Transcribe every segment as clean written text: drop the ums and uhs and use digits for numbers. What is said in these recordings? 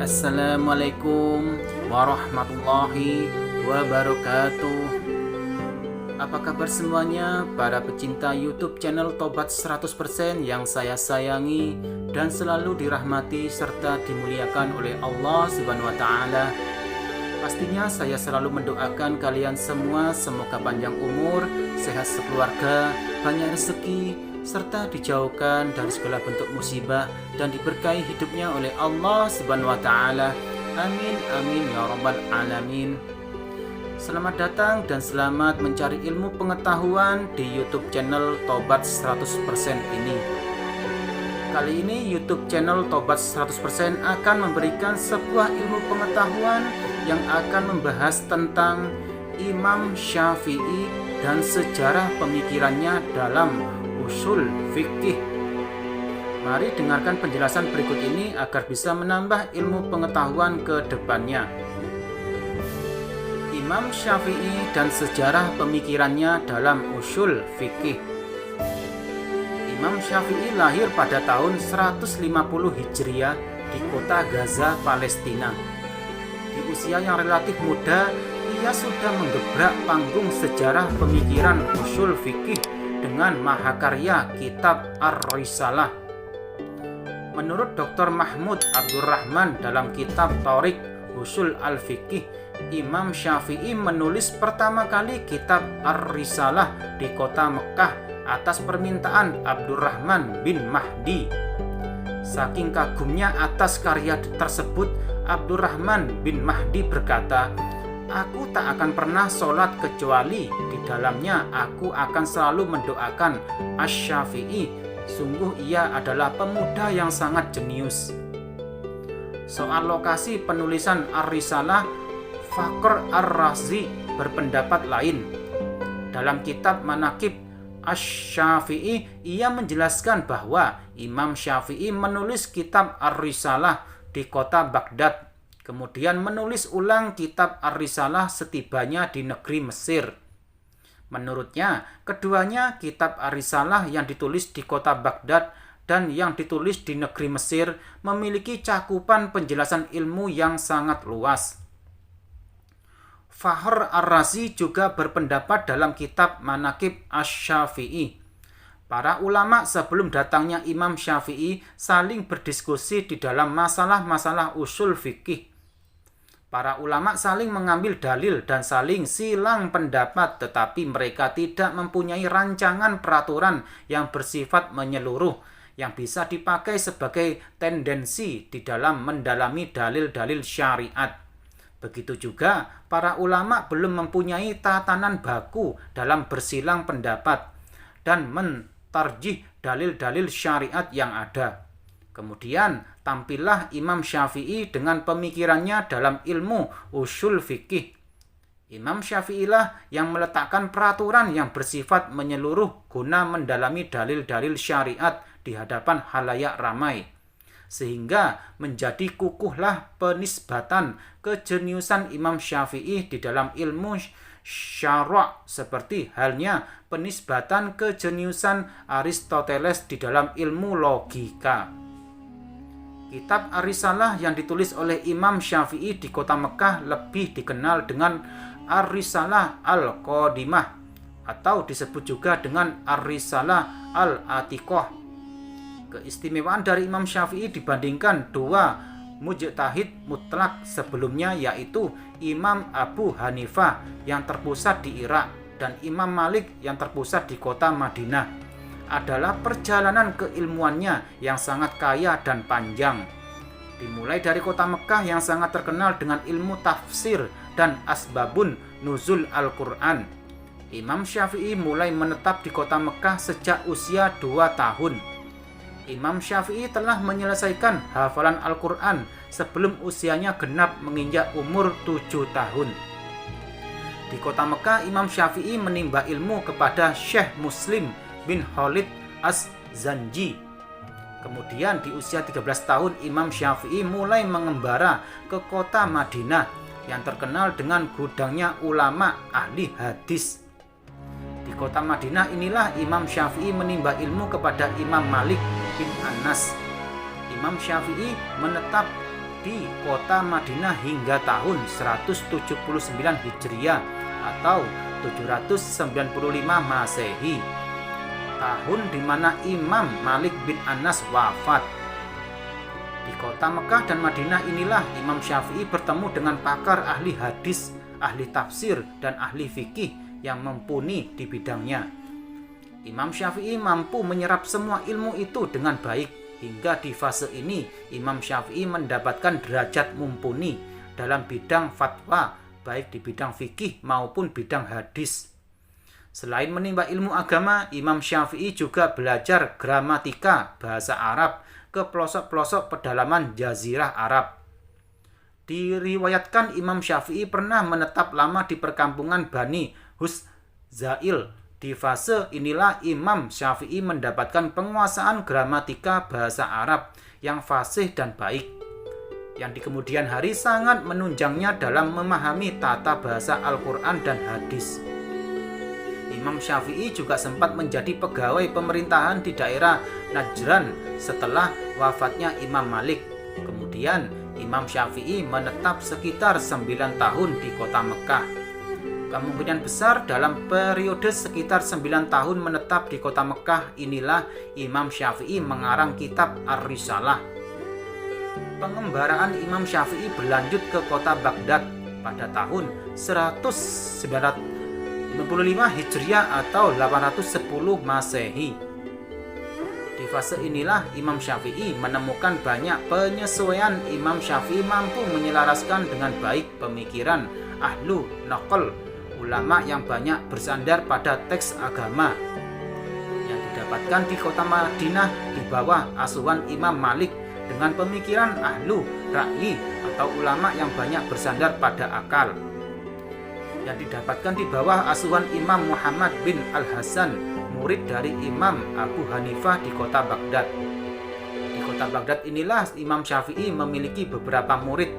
Assalamualaikum warahmatullahi wabarakatuh. Apa kabar semuanya para pecinta YouTube channel Tobat 100% yang saya sayangi dan selalu dirahmati serta dimuliakan oleh Allah Subhanahu wa taala. Pastinya saya selalu mendoakan kalian semua semoga panjang umur, sehat sekeluarga, banyak rezeki, serta dijauhkan dari segala bentuk musibah dan diberkahi hidupnya oleh Allah Subhanahu wa taala. Amin amin ya rabbal alamin. Selamat datang dan selamat mencari ilmu pengetahuan di YouTube channel Tobat 100% ini. Kali ini YouTube channel Tobat 100% akan memberikan sebuah ilmu pengetahuan yang akan membahas tentang Imam Syafi'i dan sejarah pemikirannya dalam usul fikih. Mari dengarkan penjelasan berikut ini agar bisa menambah ilmu pengetahuan ke depannya. Imam Syafi'i dan sejarah pemikirannya dalam usul fikih. Imam Syafi'i lahir pada tahun 150 Hijriah di kota Gaza, Palestina. Di usia yang relatif muda, ia sudah menggebrak panggung sejarah pemikiran usul fikih dengan mahakarya kitab Ar-Risalah. Menurut Dr. Mahmud Abdurrahman dalam kitab Thoriq Usul Al-Fiqih, Imam Syafi'i menulis pertama kali kitab Ar-Risalah di kota Mekah atas permintaan Abdurrahman bin Mahdi. Saking kagumnya atas karya tersebut, Abdurrahman bin Mahdi berkata, "Aku tak akan pernah sholat kecuali di dalamnya aku akan selalu mendoakan Asy-Syafi'i. Sungguh ia adalah pemuda yang sangat jenius." Soal lokasi penulisan Ar-Risalah, Fakhr Ar-Razi berpendapat lain. Dalam kitab Manaqib Asy-Syafi'i, ia menjelaskan bahwa Imam Syafi'i menulis kitab Ar-Risalah di kota Baghdad, kemudian menulis ulang kitab Ar-Risalah setibanya di negeri Mesir. Menurutnya, keduanya kitab Ar-Risalah yang ditulis di kota Baghdad dan yang ditulis di negeri Mesir memiliki cakupan penjelasan ilmu yang sangat luas. Fakhr Ar-Razi juga berpendapat dalam kitab Manaqib Asy-Syafi'i. Para ulama sebelum datangnya Imam Syafi'i saling berdiskusi di dalam masalah-masalah usul fikih. Para ulama saling mengambil dalil dan saling silang pendapat, tetapi mereka tidak mempunyai rancangan peraturan yang bersifat menyeluruh yang bisa dipakai sebagai tendensi di dalam mendalami dalil-dalil syariat. Begitu juga para ulama belum mempunyai tatanan baku dalam bersilang pendapat dan tarjih dalil-dalil syariat yang ada. Kemudian tampillah Imam Syafi'i dengan pemikirannya dalam ilmu usul fikih. Imam Syafi'ilah yang meletakkan peraturan yang bersifat menyeluruh guna mendalami dalil-dalil syariat di hadapan halayak ramai, sehingga menjadi kukuhlah penisbatan kejeniusan Imam Syafi'i di dalam ilmu syara' seperti halnya penisbatan kejeniusan Aristoteles di dalam ilmu logika. Kitab Ar-Risalah yang ditulis oleh Imam Syafi'i di kota Mekah lebih dikenal dengan Ar-Risalah Al-Qadimah atau disebut juga dengan Ar-Risalah Al-Atiqah. Keistimewaan dari Imam Syafi'i dibandingkan dua mujtahid mutlak sebelumnya, yaitu Imam Abu Hanifah yang terpusat di Irak dan Imam Malik yang terpusat di kota Madinah, adalah perjalanan keilmuannya yang sangat kaya dan panjang. Dimulai dari kota Mekah yang sangat terkenal dengan ilmu tafsir dan asbabun nuzul Al-Quran. Imam Syafi'i mulai menetap di kota Mekah sejak usia 2 tahun. Imam Syafi'i telah menyelesaikan hafalan Al-Quran sebelum usianya genap menginjak umur 7 tahun. Di kota Mekah, Imam Syafi'i menimba ilmu kepada Syekh Muslim bin Khalid Az-Zanji. Kemudian di usia 13 tahun, Imam Syafi'i mulai mengembara ke kota Madinah yang terkenal dengan gudangnya ulama ahli hadis. Di kota Madinah inilah Imam Syafi'i menimba ilmu kepada Imam Malik bin Anas. Imam Syafi'i menetap di kota Madinah hingga tahun 179 Hijriah atau 795 Masehi, tahun di mana Imam Malik bin Anas wafat. Di kota Mekah dan Madinah inilah Imam Syafi'i bertemu dengan pakar ahli hadis, ahli tafsir, dan ahli fikih yang mumpuni di bidangnya. Imam Syafi'i mampu menyerap semua ilmu itu dengan baik. Hingga di fase ini, Imam Syafi'i mendapatkan derajat mumpuni dalam bidang fatwa, baik di bidang fikih maupun bidang hadis. Selain menimba ilmu agama, Imam Syafi'i juga belajar gramatika bahasa Arab ke pelosok-pelosok pedalaman Jazirah Arab. Diriwayatkan Imam Syafi'i pernah menetap lama di perkampungan Bani Huszail. Di fase inilah Imam Syafi'i mendapatkan penguasaan gramatika bahasa Arab yang fasih dan baik, yang di kemudian hari sangat menunjangnya dalam memahami tata bahasa Al-Quran dan hadis. Imam Syafi'i juga sempat menjadi pegawai pemerintahan di daerah Najran setelah wafatnya Imam Malik. Kemudian Imam Syafi'i menetap sekitar 9 tahun di kota Mekah. Kemungkinan besar dalam periode sekitar 9 tahun menetap di kota Mekah inilah Imam Syafi'i mengarang kitab Ar-Risalah. Pengembaraan Imam Syafi'i berlanjut ke kota Baghdad pada tahun 1955 Hijriah atau 810 Masehi. Di fase inilah Imam Syafi'i menemukan banyak penyesuaian. Imam Syafi'i mampu menyelaraskan dengan baik pemikiran ahlu naql, ulama yang banyak bersandar pada teks agama yang didapatkan di kota Madinah di bawah asuhan Imam Malik, dengan pemikiran ahlu ra'yi atau ulama yang banyak bersandar pada akal yang didapatkan di bawah asuhan Imam Muhammad bin Al-Hasan, murid dari Imam Abu Hanifah di kota Baghdad. Di kota Baghdad inilah Imam Syafi'i memiliki beberapa murid.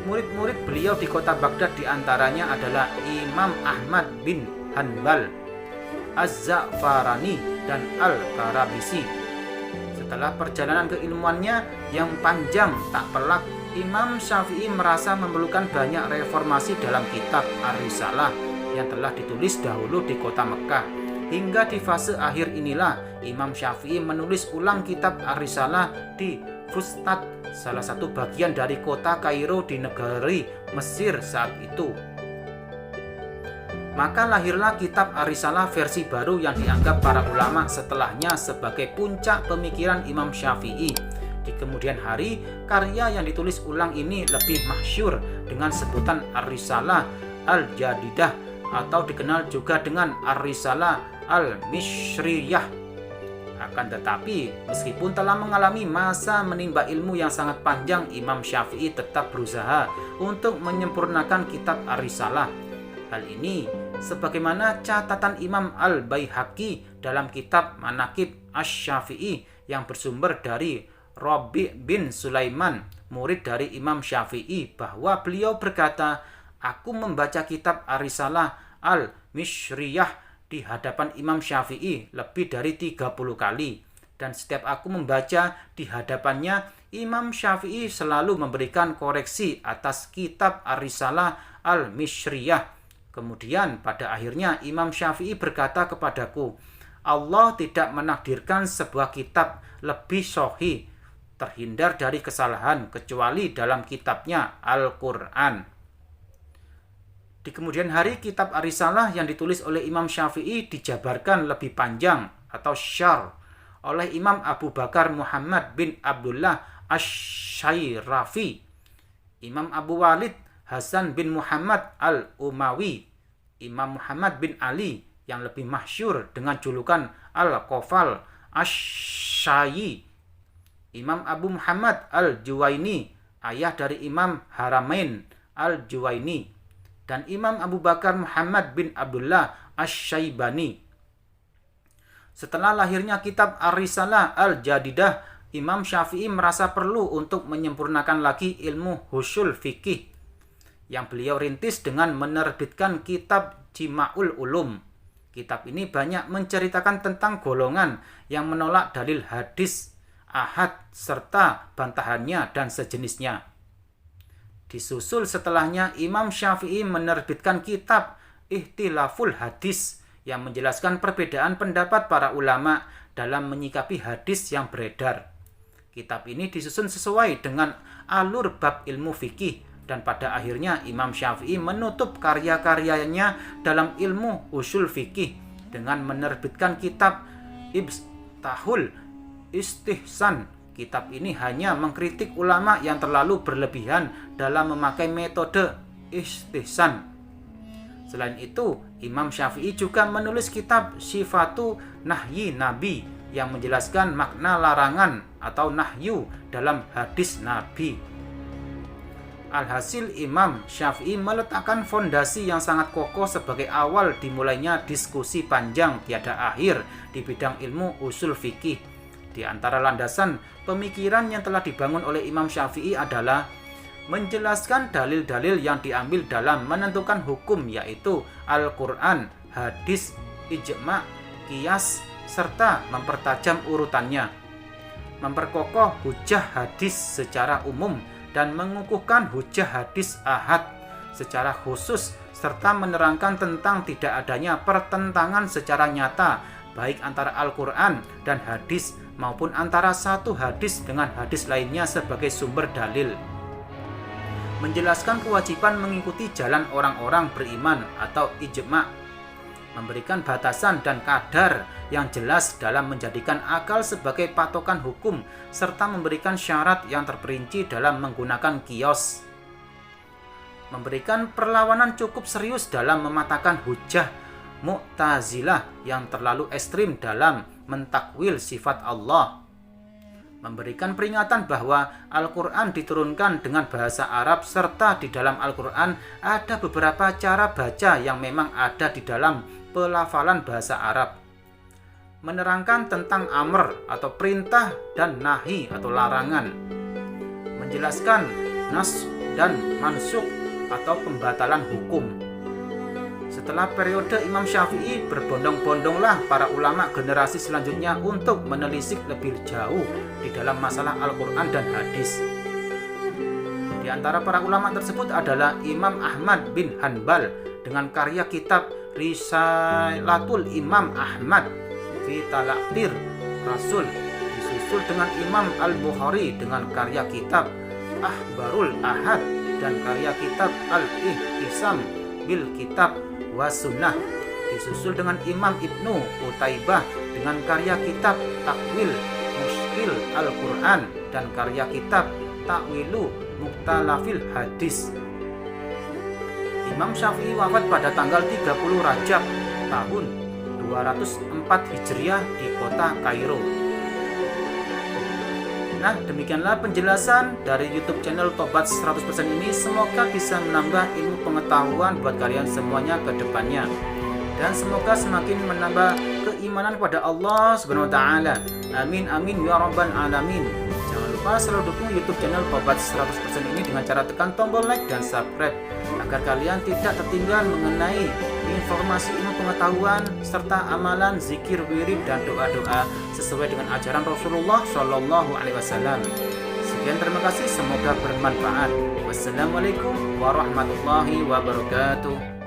Murid-murid beliau di kota Baghdad diantaranya adalah Imam Ahmad bin Hanbal, Az-Za'farani, dan Al-Karabisi. Setelah perjalanan keilmuannya yang panjang tak pelak, Imam Syafi'i merasa memerlukan banyak reformasi dalam kitab Ar-Risalah yang telah ditulis dahulu di kota Mekah. Hingga di fase akhir inilah Imam Syafi'i menulis ulang kitab Ar-Risalah di Fustat, salah satu bagian dari kota Kairo di negeri Mesir saat itu. Maka lahirlah kitab Ar-Risalah versi baru yang dianggap para ulama setelahnya sebagai puncak pemikiran Imam Syafi'i. Di kemudian hari, karya yang ditulis ulang ini lebih masyhur dengan sebutan Ar-Risalah Al-Jadidah atau dikenal juga dengan Ar-Risalah Al-Mishriyah. Akan tetapi, meskipun telah mengalami masa menimba ilmu yang sangat panjang, Imam Syafi'i tetap berusaha untuk menyempurnakan kitab Ar-Risalah. Hal ini sebagaimana catatan Imam Al-Baihaqi dalam kitab Manaqib Asy-Syafi'i yang bersumber dari Rabi' bin Sulaiman, murid dari Imam Syafi'i, bahwa beliau berkata, "Aku membaca kitab Ar-Risalah Al-Mishriyah di hadapan Imam Syafi'i lebih dari 30 kali. Dan setiap aku membaca di hadapannya, Imam Syafi'i selalu memberikan koreksi atas kitab Ar-Risalah Al-Mishriyah. Kemudian pada akhirnya Imam Syafi'i berkata kepadaku, Allah tidak menakdirkan sebuah kitab lebih sahih, terhindar dari kesalahan kecuali dalam kitabnya Al-Quran." Di kemudian hari, kitab Ar-Risalah yang ditulis oleh Imam Syafi'i dijabarkan lebih panjang atau syarh oleh Imam Abu Bakar Muhammad bin Abdullah Asy-Syairafi, Imam Abu Walid Hasan bin Muhammad Al-Umawi, Imam Muhammad bin Ali yang lebih masyhur dengan julukan Al-Qafal Asy-Syayi, Imam Abu Muhammad Al-Juwaini, ayah dari Imam Haramain Al-Juwaini, dan Imam Abu Bakar Muhammad bin Abdullah Asy-Syaibani. Setelah lahirnya kitab Ar-Risalah Al-Jadidah, Imam Syafi'i merasa perlu untuk menyempurnakan lagi ilmu husul fikih yang beliau rintis dengan menerbitkan kitab Jima'ul Ulum. Kitab ini banyak menceritakan tentang golongan yang menolak dalil hadis ahad serta bantahannya dan sejenisnya. Disusul setelahnya Imam Syafi'i menerbitkan kitab Ikhtilaful Hadis yang menjelaskan perbedaan pendapat para ulama dalam menyikapi hadis yang beredar. Kitab ini disusun sesuai dengan alur bab ilmu fikih, dan pada akhirnya Imam Syafi'i menutup karya-karyanya dalam ilmu usul fikih dengan menerbitkan kitab Iftahul Istihsan. Kitab ini hanya mengkritik ulama yang terlalu berlebihan dalam memakai metode istihsan. Selain itu, Imam Syafi'i juga menulis kitab Sifatu Nahyi Nabi yang menjelaskan makna larangan atau nahyu dalam hadis Nabi. Alhasil, Imam Syafi'i meletakkan fondasi yang sangat kokoh sebagai awal dimulainya diskusi panjang tiada akhir di bidang ilmu usul fikih. Di antara landasan pemikiran yang telah dibangun oleh Imam Syafi'i adalah menjelaskan dalil-dalil yang diambil dalam menentukan hukum, yaitu Al-Quran, hadis, ijma', qiyas, serta mempertajam urutannya, memperkokoh hujah hadis secara umum dan mengukuhkan hujah hadis ahad secara khusus, serta menerangkan tentang tidak adanya pertentangan secara nyata baik antara Al-Quran dan hadis maupun antara satu hadis dengan hadis lainnya sebagai sumber dalil. Menjelaskan kewajiban mengikuti jalan orang-orang beriman atau ijma', memberikan batasan dan kadar yang jelas dalam menjadikan akal sebagai patokan hukum, serta memberikan syarat yang terperinci dalam menggunakan qiyas. Memberikan perlawanan cukup serius dalam mematahkan hujah Mu'tazilah yang terlalu ekstrim dalam mentakwil sifat Allah. Memberikan peringatan bahwa Al-Quran diturunkan dengan bahasa Arab, serta di dalam Al-Quran ada beberapa cara baca yang memang ada di dalam pelafalan bahasa Arab. Menerangkan tentang amr atau perintah dan nahi atau larangan. Menjelaskan nas dan mansukh atau pembatalan hukum. Setelah periode Imam Syafi'i, berbondong-bondonglah para ulama generasi selanjutnya untuk menelisik lebih jauh di dalam masalah Al-Quran dan hadis. Di antara para ulama tersebut adalah Imam Ahmad bin Hanbal dengan karya kitab Risalatul Imam Ahmad fi Talaqtir Rasul, disusul dengan Imam Al-Bukhari dengan karya kitab Akhbarul Ahad dan karya kitab Al-Ihtisam bil Kitab wa Sunnah, disusul dengan Imam Ibnu Utaibah dengan karya kitab Takwil Mushkil Al-Quran dan karya kitab Takwilu Muktalafil Hadis. Imam Syafi'i wafat pada tanggal 30 Rajab tahun 204 Hijriah di kota Kairo. Nah, demikianlah penjelasan dari YouTube channel Tobat 100% ini. Semoga bisa menambah ilmu pengetahuan buat kalian semuanya ke depannya. Dan semoga semakin menambah keimanan kepada Allah Subhanahu wa taala. Amin amin ya rabbal alamin. Jangan lupa selalu dukung YouTube channel Tobat 100% ini dengan cara tekan tombol like dan subscribe agar kalian tidak tertinggal mengenai informasi ilmu pengetahuan serta amalan, zikir, wirid dan doa-doa sesuai dengan ajaran Rasulullah Shallallahu Alaihi Wasallam. Sekian, terima kasih, semoga bermanfaat. Wassalamualaikum warahmatullahi wabarakatuh.